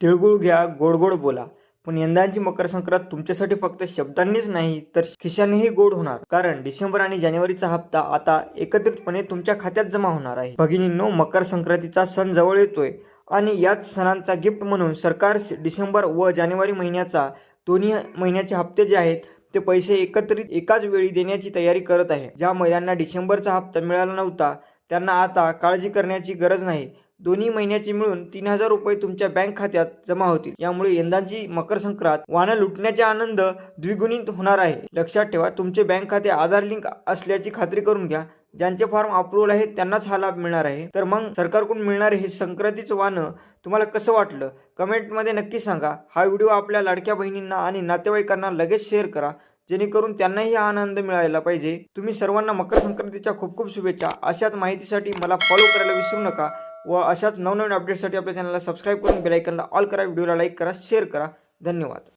तिळगुळ घ्या, गोड गोड बोला. पण यंदाची मकर संक्रांत तुमच्यासाठी फक्त शब्दांनीच नाही तर खिशानेही गोड होणार. कारण डिसेंबर आणि जानेवारीचा हप्ता आता एकत्रितपणे तुमच्या खात्यात जमा होणार आहे. भगिनींनो, मकर संक्रांतीचा सण जवळ येतोय आणि याच सणांचा गिफ्ट म्हणून सरकार डिसेंबर व जानेवारी महिन्याचा दोन्ही महिन्याचे हप्ते जे आहेत ते पैसे एकत्रित एकाच वेळी देण्याची तयारी करत आहे. ज्या महिलांना डिसेंबरचा हप्ता मिळाला नव्हता त्यांना आता काळजी करण्याची गरज नाही. दोन्ही महिन्याचे मिळून 3,000 रुपये तुमच्या बँक खात्यात जमा होतील. यामुळे यंदाची मकर संक्रांत वाण लुटण्याचा आनंद द्विगुणित होणार आहे. लक्षात ठेवा, तुमचे बँक खाते आधार लिंक असल्याची खात्री करून घ्या. ज्यांचे फॉर्म अप्रूव्हल आहेत त्यांनाच हा लाभ मिळणार आहे. तर मग सरकारकडून मिळणारे हे संक्रांतीचं वाण तुम्हाला कसं वाटलं कमेंटमध्ये नक्की सांगा. हा व्हिडिओ आपल्या लाडक्या बहिणींना आणि नातेवाईकांना लगेच शेअर करा, जेणेकरून त्यांनाही हा आनंद मिळायला पाहिजे. तुम्ही सर्वांना मकर संक्रांतीच्या खूप खूप शुभेच्छा. अशाच माहितीसाठी मला फॉलो करायला विसरू नका व अशाच नवनवीन अपडेट्ससाठी आपल्या चॅनलला सबस्क्राईब करून बेल आयकॉनला ऑल करा. व्हिडिओला लाईक करा, शेअर करा. धन्यवाद.